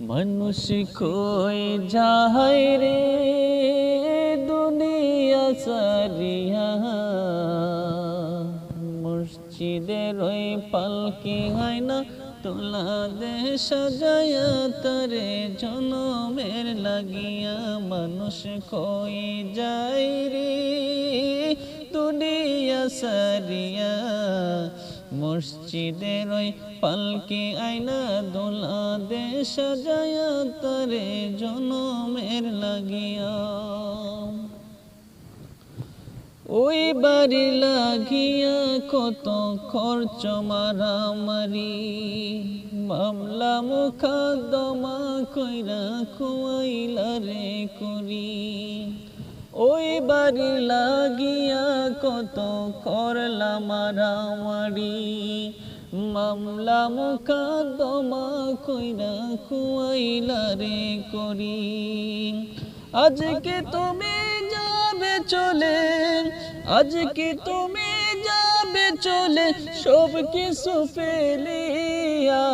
মানুষ কই যায় রে দুনিয়া সারিয়া, মসজিদের ওই পালকি আয়না তোলা দে সাজায়া তারে জনমের লাগিয়া। মানুষ কই যায় রে দুনিয়া সারিয়া, মসজিদের ওই পালকি আয়না দোলা দে সাজায়া তারে জনমের লাগিয়া। ওই বাড়ি লাগিয়া কত খরচ মারামারি, মামলা মোকদ্দমা কইরা খুয়াইলা রে করি। ওই বাড়ি লাগিয়া কত করলা মারামারি, মামলা মোকদ্দমা কইরা খুয়াইলা রে করি। আজকে তুমি যাবে চলে, আজকে তুমি যাবে চলে সব কিছু ফেলিয়া।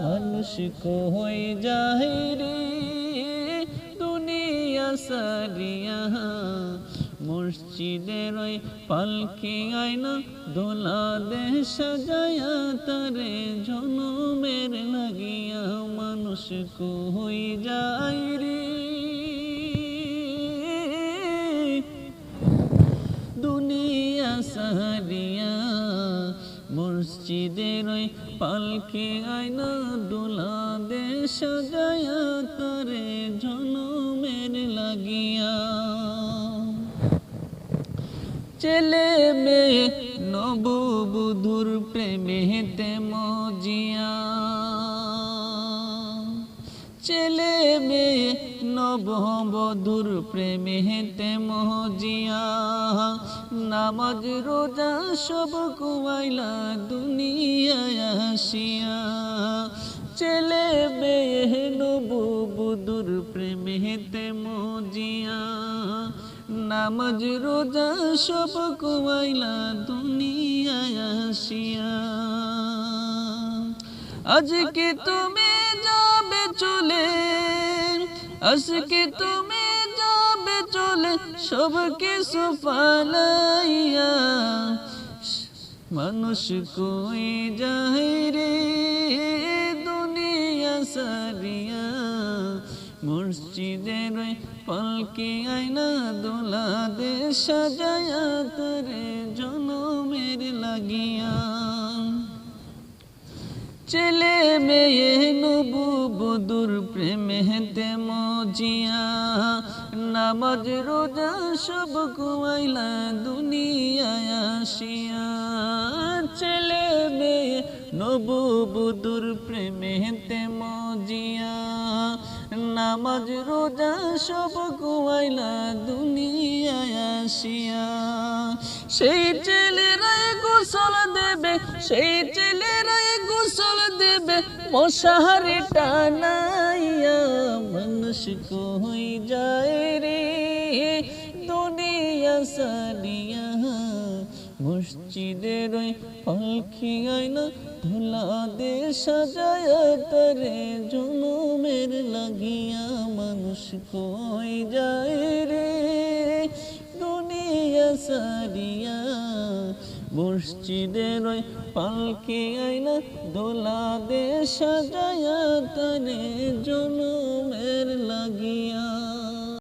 মানুষ কই যায় রে দুনিয়া সারিয়া, মসজিদের ওই পালকি আয়না দোলা দে সাজায়া তারে জনমের লাগিয়া। মানুষ কই যায় রে দুনিয়া সারিয়া, মসজিদের ওই পালকি আয়না দোলা দে সাজায়া তারে জনমের লাগিয়া। ছেলে মেয়ে নববধূর প্রেমেতে মজিয়া, ছেলে মেয়ে নববধূর প্রেমেতে মজিয়া। নামাজ রোজা সব কুয়াইলা দুনিয়ায় আসিয়া। ছেলে মেয়ে নববধূর প্রেমেতে মজিয়া, নামাজ রোজা সব কুয়াইলা দুনিয়ায় আসিয়া। আজকে তুমি যাবে চলে, আজকে তুমি যাবে চলে সব কিছু ফালাইয়া। মানুষ কই যায় রে দুনিয়া সারিয়া, মসজিদের ওই পালকি আয়না দোলা দে সাজায়া তারে জনমের লাগিয়া। ছেলে মেয়ে নববধূর প্রেমেতে মজিয়া, নামাজ রোজা সব কুয়াইলা দুনিয়ায় আসিয়া। ছেলে মেয়ে নববধূর প্রেমেতে মজিয়া, নামাজ রোজা সব কুয়াইলা দুনিয়ায় আসিয়া। সেই ছেলেরাই গোসল দেবে, সেই ছেলেরাই গোসল দেবে মশারি টানাইয়া। মানুষ কই যায় রে দুনিয়া সারিয়া, মসজিদের ওই পালকি আয়না ধুলা দে সাজায়া তারে জনমের লাগিয়া। মানুষ কই যায় রে দুনিয়া সারিয়া, মসজিদের ওই পালকি আয়না দোলা দে সাজায়া তারে জনমের লাগিয়া।